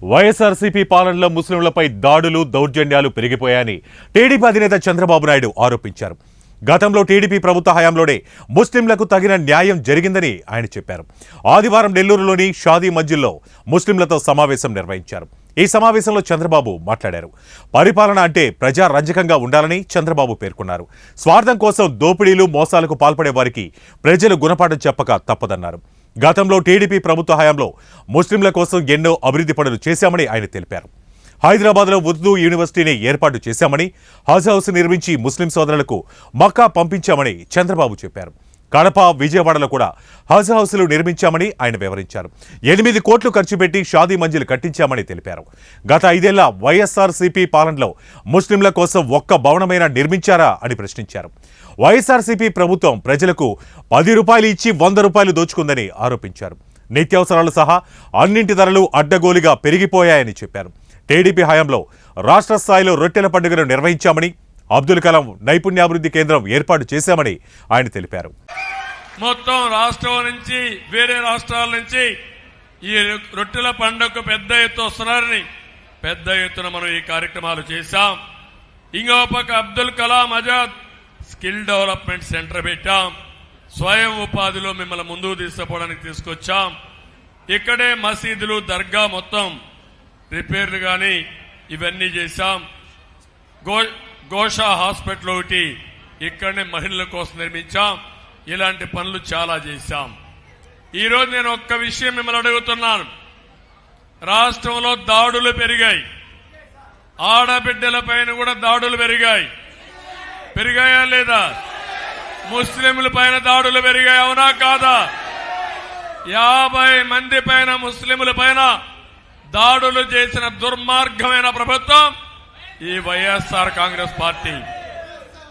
వైఎస్ఆర్సీపీ పాలనలో ముస్లింలపై దాడులు దౌర్జన్యాలు పెరిగిపోయాయని టీడీపీ అధినేత చంద్రబాబు నాయుడు ఆరోపించారు. గతంలో టీడీపీ ప్రభుత్వ హయాంలోనే ముస్లింలకు తగిన న్యాయం జరిగిందని ఆయన చెప్పారు. ఆదివారం నెల్లూరులోని షాదీ మంజిల్లో ముస్లింలతో సమావేశం నిర్వహించారు. ఈ సమావేశంలో చంద్రబాబు మాట్లాడారు. పరిపాలన అంటే ప్రజారంజకంగా ఉండాలని చంద్రబాబు పేర్కొన్నారు. స్వార్థం కోసం దోపిడీలు మోసాలకు పాల్పడే వారికి ప్రజలు గుణపాఠం చెప్పక తప్పదన్నారు. గతంలో టీడీపీ ప్రభుత్వ హయాంలో ముస్లింల కోసం ఎన్నో అభివృద్ధి పనులు చేశామని ఆయన తెలిపారు. హైదరాబాద్లో ఉర్దూ యూనివర్సిటీని ఏర్పాటు చేశామని, హజ్ హౌస్ నిర్మించి ముస్లిం సోదరులకు మక్కా పంపించామని చంద్రబాబు చెప్పారు. కడప, విజయవాడలో కూడా హజ్ హౌస్లు నిర్మించామని ఆయన వివరించారు. 8 కోట్లు ఖర్చు పెట్టి షాదీ మంజిల్ కట్టించామని తెలిపారు. గత 5 ఏళ్ల వైఎస్ఆర్సీపీ పాలనలో ముస్లింల కోసం ఒక్క భవనమైనా నిర్మించారా అని ప్రశ్నించారు. వైఎస్ఆర్సీపీ ప్రభుత్వం ప్రజలకు 10 రూపాయలు ఇచ్చి 100 రూపాయలు దోచుకుందని ఆరోపించారు. నిత్యావసరాలు సహా అన్నింటి ధరలు అడ్డగోలుగా పెరిగిపోయాయని చెప్పారు. టీడీపీ హయాంలో రాష్ట్ర స్థాయిలో రొట్టెల పండుగను నిర్వహించామని, అబ్దుల్ కలాం నైపుణ్యాభివృద్ధి కేంద్రం ఏర్పాటు చేశామని ఆయన తెలిపారు. మొత్తం రాష్ట్రం నుంచి వేరే రాష్ట్రాల నుంచి ఈ రొట్టెల పండుగకు పెద్ద ఎత్తున వస్తున్నారని పెద్ద ఎత్తున మనం ఈ కార్యక్రమాలు చేశాం. ఇంకో పక్క Abdul Kalam Azad skill development centre పెట్టాం. స్వయం ఉపాధిలో మిమ్మల్ని ముందుకు తీసుకుపోవడానికి తీసుకొచ్చాం. ఇక్కడే మసీదులు, దర్గా మొత్తం రిపేర్లు కానీ ఇవన్నీ చేశాం. గోషా హాస్పిటల్ ఒకటి ఇక్కడనే మహిళల కోసం నిర్మించాం. ఇలాంటి పనులు చాలా చేశాం. ఈరోజు నేను ఒక్క విషయం మిమ్మల్ని అడుగుతున్నాను. రాష్ట్రంలో దాడులు పెరిగాయి. ఆడబిడ్డల పైన కూడా దాడులు పెరిగాయా లేదా? ముస్లింల పైన దాడులు పెరిగాయి, అవునా కాదా? 50 మంది పైన ముస్లింల పైన దాడులు చేసిన దుర్మార్గమైన ప్రభుత్వం ఈ వైఎస్ఆర్ కాంగ్రెస్ పార్టీ.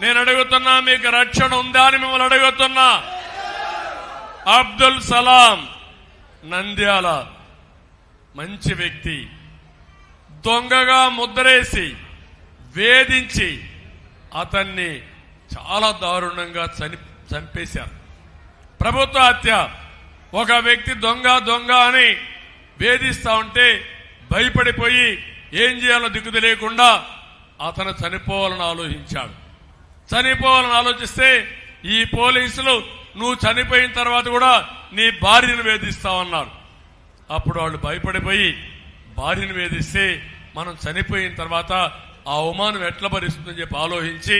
నేను అడుగుతున్నా, మీకు రక్షణ ఉందా అని మిమ్మల్ని అడుగుతున్నా. అబ్దుల్ సలాం నంద్యాల మంచి వ్యక్తి, దొంగగా ముద్రేసి వేధించి అతన్ని చాలా దారుణంగా చంపేశారు. ప్రభుత్వ హత్య. ఒక వ్యక్తి దొంగ అని వేధిస్తా ఉంటే భయపడిపోయి ఏం చేయాలో దిక్కు తెలియకుండా అతను చనిపోవాలని ఆలోచించాడు. చనిపోవాలని ఆలోచిస్తే ఈ పోలీసులు నువ్వు చనిపోయిన తర్వాత కూడా నీ భార్యను వేధిస్తావన్నారు. అప్పుడు వాళ్ళు భయపడిపోయి భార్యను వేధిస్తే మనం చనిపోయిన తర్వాత ఆ అవమానం ఎట్లా భరిస్తుందని చెప్పి ఆలోచించి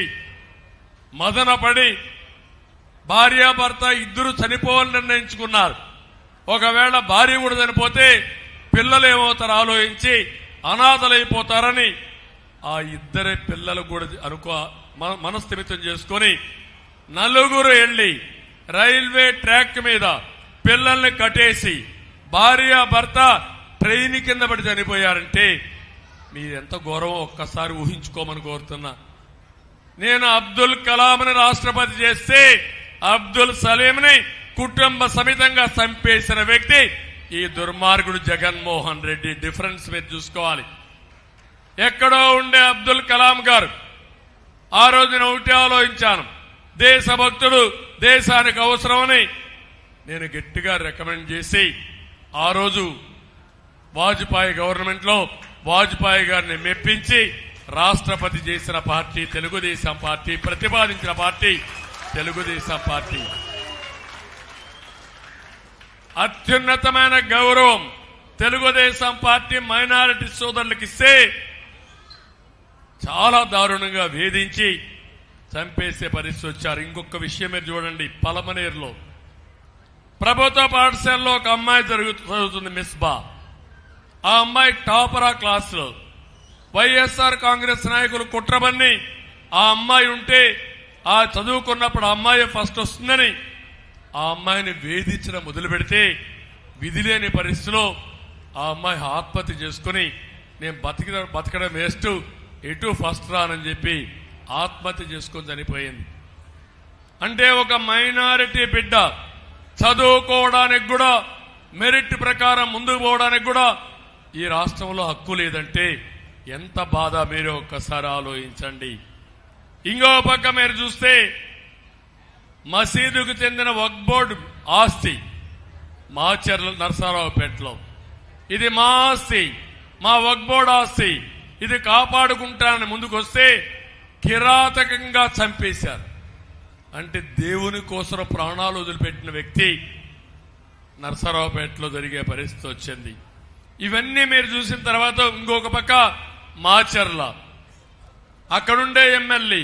మదనపడి భార్యాభర్త ఇద్దరు చనిపోవాలని నిర్ణయించుకున్నారు. ఒకవేళ భార్య కూడా చనిపోతే పిల్లలు ఏమవుతారో ఆలోచించి అనాథలైపోతారని ఆ ఇద్దరి పిల్లలు కూడా మనస్థిమితం చేసుకుని 4 వెళ్లి రైల్వే ట్రాక్ మీద పిల్లల్ని కట్టేసి భార్యాభర్త ట్రైన్ కింద పడి చనిపోయారంటే మీరెంత గౌరవం ఒక్కసారి ఊహించుకోమని కోరుతున్నా. నేను అబ్దుల్ కలాంని రాష్ట్రపతి చేస్తే అబ్దుల్ సలీంని కుటుంబ సమేతంగా చంపేసిన వ్యక్తి ఈ దుర్మార్గుడు జగన్మోహన్ రెడ్డి. డిఫరెన్స్ మీరు చూసుకోవాలి. ఎక్కడో ఉండే అబ్దుల్ కలాం గారు ఆ రోజు నేను ఒకటి ఆలోచించాను. దేశభక్తుడు, దేశానికి అవసరమని నేను గట్టిగా రికమెండ్ చేసి ఆ రోజు వాజ్పేయి గవర్నమెంట్ లో వాజ్పేయి గారిని మెప్పించి రాష్ట్రపతి చేసిన పార్టీ తెలుగుదేశం పార్టీ, ప్రతిపాదించిన పార్టీ తెలుగుదేశం పార్టీ. అత్యున్నతమైన గౌరవం తెలుగుదేశం పార్టీ మైనారిటీ సోదరులకు ఇస్తే చాలా దారుణంగా వేధించి చంపేసే పరిస్థితి వచ్చారు. ఇంకొక విషయం మీరు చూడండి. పలమనేరులో ప్రభుత్వ పాఠశాలలో ఒక అమ్మాయి చదువుతుంది, మిస్బా. ఆ అమ్మాయి టాపరా క్లాసులో వైఎస్ఆర్ కాంగ్రెస్ నాయకులు కుట్రబన్ని ఆ అమ్మాయి ఉంటే ఆ చదువుకున్నప్పుడు ఆ అమ్మాయి ఫస్ట్ వస్తుందని ఆ అమ్మాయిని వేధించడం మొదలు పెడితే విధి లేని పరిస్థితిలో ఆ అమ్మాయి ఆత్మహత్య చేసుకుని నేను బతకడం వేస్ట్, ఎటు ఫస్ట్ రానని చెప్పి ఆత్మహత్య చేసుకొని చనిపోయింది. అంటే ఒక మైనారిటీ బిడ్డ చదువుకోవడానికి కూడా, మెరిట్ ప్రకారం ముందుకు పోవడానికి కూడా ఈ రాష్ట్రంలో హక్కు లేదంటే ఎంత బాధ మీరు ఒక్కసారి ఆలోచించండి. ఇంకో పక్క మీరు చూస్తే మసీదుకు చెందిన వక్ఫ్ బోర్డు ఆస్తి మాచర్ల నరసరావుపేటలో, ఇది మా ఆస్తి. మా వక్ఫ్ బోర్డు ఆస్తి, ఇది కాపాడుకుంటానని ముందుకొస్తే కిరాతకంగా చంపేశారు. అంటే దేవుని కోసం ప్రాణాలు వదిలిపెట్టిన వ్యక్తి నరసరావుపేటలో జరిగే పరిస్థితి వచ్చింది. ఇవన్నీ మీరు చూసిన తర్వాత ఇంకొక పక్క మాచర్ల, అక్కడుండే ఎమ్మెల్యే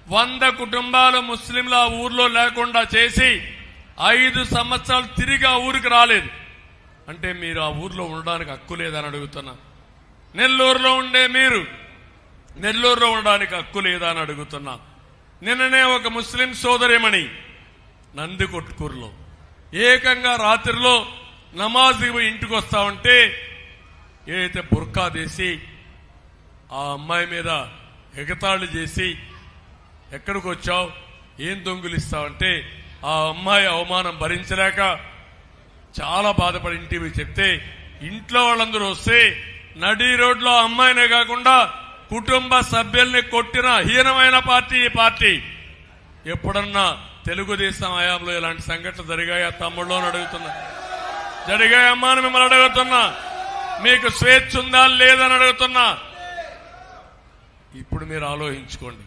100 కుటుంబాలు ముస్లింలు ఆ ఊర్లో లేకుండా చేసి 5 సంవత్సరాలు తిరిగి ఆ ఊరికి రాలేదు. అంటే మీరు ఆ ఊర్లో ఉండడానికి హక్కు లేదని అడుగుతున్నా. నెల్లూరులో ఉండే మీరు నెల్లూరులో ఉండడానికి హక్కు లేదా అని అడుగుతున్నా. నిన్ననే ఒక ముస్లిం సోదరిమణి నందికొట్కూరులో ఏకంగా రాత్రిలో నమాజ్కి పోయి ఇంటికి వస్తా ఉంటే ఏదైతే బుర్కా తీసి ఆ అమ్మాయి మీద ఎగతాళి చేసి ఎక్కడికి వచ్చావు, ఏం దొంగిలిస్తావంటే ఆ అమ్మాయి అవమానం భరించలేక చాలా బాధపడి ఇంటికి పోయి చెప్తే ఇంట్లో వాళ్ళందరూ వస్తే నడి రోడ్లో అమ్మాయినే కాకుండా కుటుంబ సభ్యుల్ని కొట్టిన హీనమైన పార్టీ ఈ పార్టీ. ఎప్పుడన్నా తెలుగుదేశం హయాంలో ఇలాంటి సంఘటనలు జరిగాయా తమ్ముళ్ళు అని అడుగుతున్నా. జరిగాయమ్మా అని మిమ్మల్ని అడుగుతున్నా. మీకు స్వేచ్ఛ ఉందా లేదని అడుగుతున్నా. ఇప్పుడు మీరు ఆలోచించుకోండి.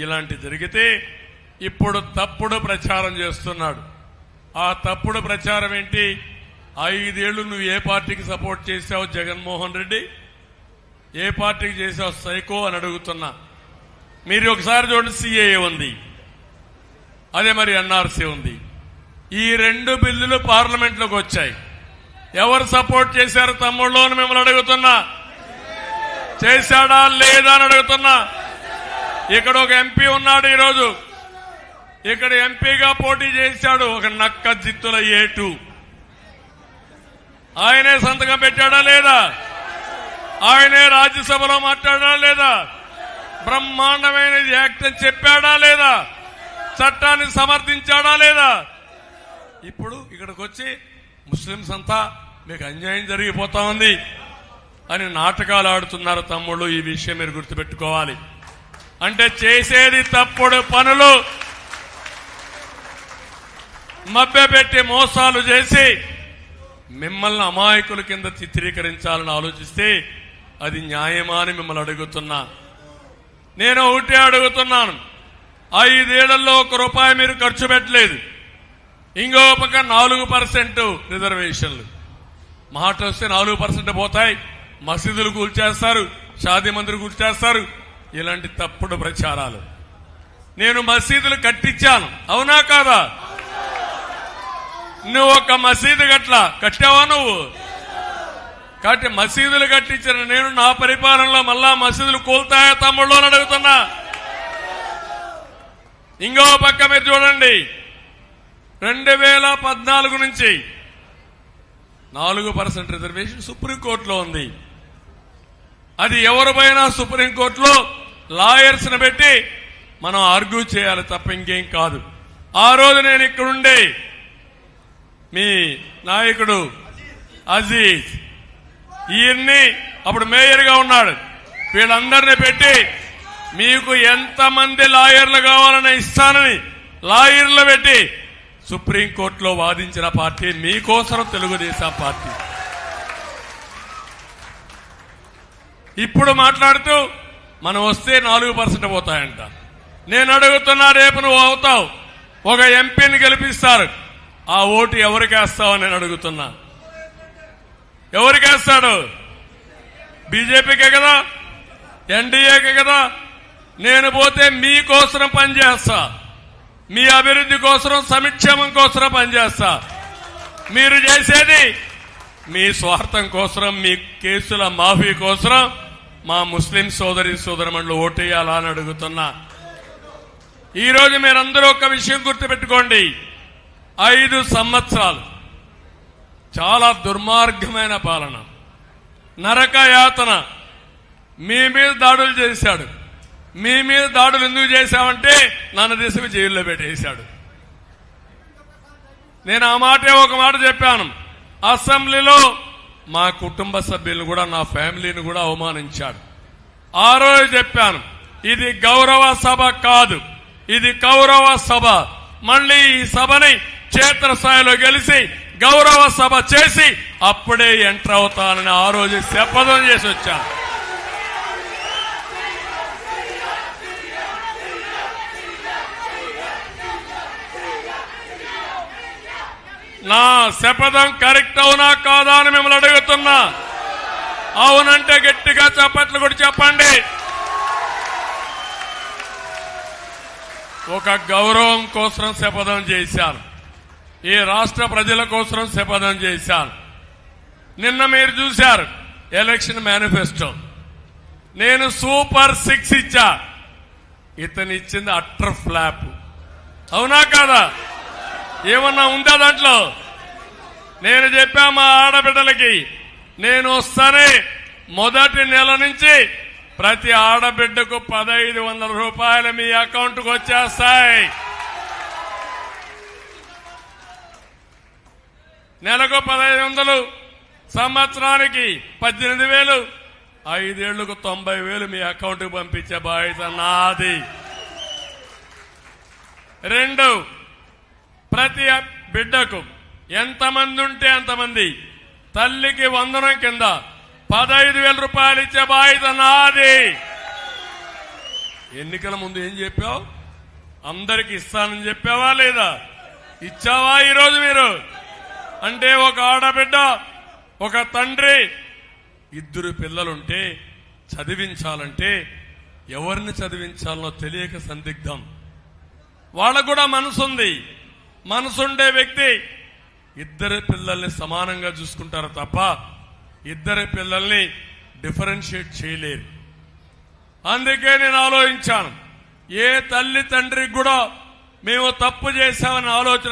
ఇలాంటి జరిగితే ఇప్పుడు తప్పుడు ప్రచారం చేస్తున్నాడు. ఆ తప్పుడు ప్రచారం ఏంటి? 5 ఏళ్లు నువ్వు ఏ పార్టీకి సపోర్ట్ చేశావు జగన్మోహన్ రెడ్డి, ఏ పార్టీకి చేశావు సైకో అని అడుగుతున్నా. మీరు ఒకసారి చూడండి, సిఏఏ ఉంది, అదే మరి ఎన్ఆర్సీ ఉంది. ఈ 2 బిల్లులు పార్లమెంట్లోకి వచ్చాయి. ఎవరు సపోర్ట్ చేశారు తమ్ముళ్ళు అని మిమ్మల్ని అడుగుతున్నా. చేశాడా లేదా అని అడుగుతున్నా. ఇక్కడ ఒక ఎంపీ ఉన్నాడు, ఈరోజు ఇక్కడ ఎంపీగా పోటీ చేశాడు, ఒక నక్క జిత్తుల ఏటు. ఆయనే సంతకం పెట్టాడా లేదా? ఆయనే రాజ్యసభలో మాట్లాడా లేదా? బ్రహ్మాండమైనది యాక్ట్ అని చెప్పాడా లేదా? చట్టాన్ని సమర్థించాడా లేదా? ఇప్పుడు ఇక్కడికి వచ్చి ముస్లింస్ అంతా మీకు అన్యాయం జరిగిపోతా ఉంది అని నాటకాలు ఆడుతున్నారు తమ్ముళ్ళు. ఈ విషయం మీరు గుర్తుపెట్టుకోవాలి. అంటే చేసేది తప్పుడు పనులు, మభ్యపెట్టి మోసాలు చేసి మిమ్మల్ని అమాయకుల కింద చిత్రీకరించాలని ఆలోచిస్తే అది న్యాయమా అని మిమ్మల్ని అడుగుతున్నా. నేను ఒకటే అడుగుతున్నాను, 5 ఏళ్లలో ₹1 మీరు ఖర్చు పెట్టలేదు. ఇంకో పక్క 4% రిజర్వేషన్లు. మాట వస్తే 4% పోతాయి, మసీదులు కూల్చేస్తారు, షాదీ మందిర్ కూల్చేస్తారు. ఇలాంటి తప్పుడు ప్రచారాలు. నేను మసీదులు కట్టించాను, అవునా కాదా? నువ్వు ఒక మసీదు కట్టావా నువ్వు? కాబట్టి మసీదులు కట్టించిన నేను నా పరిపాలనలో మళ్ళా మసీదులు కూల్తాయా తమ్ముళ్ళు అని అడుగుతున్నా. ఇంకో పక్క మీరు చూడండి, 2014 నుంచి 4% రిజర్వేషన్ సుప్రీంకోర్టులో ఉంది. అది ఎవరిపైనా సుప్రీంకోర్టులో లాయర్స్ ని పెట్టి మనం ఆర్గ్యూ చేయాలి తప్ప ఇంకేం కాదు. ఆ రోజు నేను ఇక్కడుండే మీ నాయకుడు అజీజ్, ఈయన్ని అప్పుడు మేయర్గా ఉన్నాడు, వీళ్ళందరినీ పెట్టి మీకు ఎంతమంది లాయర్లు కావాలని ఇస్తానని లాయర్లు పెట్టి సుప్రీంకోర్టులో వాదించిన పార్టీ మీకోసం తెలుగుదేశం పార్టీ. ఇప్పుడు మాట్లాడుతూ మనం వస్తే 4% పోతాయంట. నేను అడుగుతున్నా, రేపు నువ్వు అవుతావు, ఒక ఎంపీని గెలిపిస్తారు, ఆ ఓటు ఎవరికేస్తావు నేను అడుగుతున్నా. ఎవరికేస్తాడు? బీజేపీకే కదా, ఎన్డీఏకే కదా. నేను పోతే మీకోసం పనిచేస్తా, మీ అభివృద్ధి కోసం, సంక్షేమం కోసం పనిచేస్తా. మీరు చేసేది మీ స్వార్థం కోసం, మీ కేసుల మాఫీ కోసం మా ముస్లిం సోదరిమణులు ఓటేయాలా అని అడుగుతున్నా. ఈరోజు మీరందరూ ఒక విషయం గుర్తుపెట్టుకోండి, 5 సంవత్సరాలు చాలా దుర్మార్గమైన పాలన, నరక యాతన. మీ మీద దాడులు చేశాడు. మీ మీద దాడులు ఎందుకు చేశామంటే నన్ను తీసి జైల్లో పెట్టేశాడు. నేను ఆ మాటే ఒక మాట చెప్పాను, అసెంబ్లీలో మా కుటుంబ సభ్యులను కూడా, నా ఫ్యామిలీని కూడా అవమానించాడు. ఆ రోజు చెప్పాను, ఇది గౌరవ సభ కాదు, ఇది కౌరవ సభ. మళ్ళీ ఈ సభని క్షేత్రస్థాయిలో గెలిచి గౌరవ సభ చేసి అప్పుడే ఎంటర్ అవుతానని ఆ రోజు శపథం చేసి వచ్చాను. నా శపథం కరెక్ట్ అవునా కాదా అని మిమ్మల్ని అడుగుతున్నా. అవునంటే గట్టిగా చప్పట్లు కూడా చెప్పండి. ఒక గౌరవం కోసం శపథం చేశాను. ఈ రాష్ట్ర ప్రజల కోసం శపథం చేశాను. నిన్న మీరు చూశారు ఎలక్షన్ మేనిఫెస్టో. నేను సూపర్ 6 ఇచ్చా. ఇతను ఇచ్చింది అట్టర్ ఫ్లాప్. అవునా కాదా? ఏమన్నా ఉందా దాంట్లో? నేను చెప్పా మా ఆడబిడ్డలకి, నేను వస్తానే మొదటి నెల నుంచి ప్రతి ఆడబిడ్డకు 1500 రూపాయలు మీ అకౌంట్కు వచ్చేస్తాయి. నెలకు 1500, సంవత్సరానికి 18,000, 5 ఏళ్లకు 90,000 మీ అకౌంట్కు పంపించే బాధ్యత నాది. 2, ప్రతి బిడ్డకు ఎంతమంది ఉంటే అంతమంది తల్లికి వందనం కింద 15,000 రూపాయలు ఇచ్చే బాధ్యత నాది. ఎన్నికల ముందు ఏం చెప్పావు? అందరికి ఇస్తానని చెప్పావా లేదా? ఇచ్చావా ఈరోజు మీరు? అంటే ఒక ఆడబిడ్డ, ఒక తండ్రి, 2 పిల్లలుంటే చదివించాలంటే ఎవరిని చదివించాలనో తెలియక సందిగ్ధం. వాళ్ళకు కూడా మనసుంది. మనసుండే వ్యక్తి 2 పిల్లల్ని సమానంగా చూసుకుంటారు తప్ప 2 పిల్లల్ని డిఫరెన్షియేట్ చేయలేరు. అందుకే నేను ఆలోచించాను, ఏ తల్లి తండ్రికి కూడా మేము తప్పు చేశామని ఆలోచన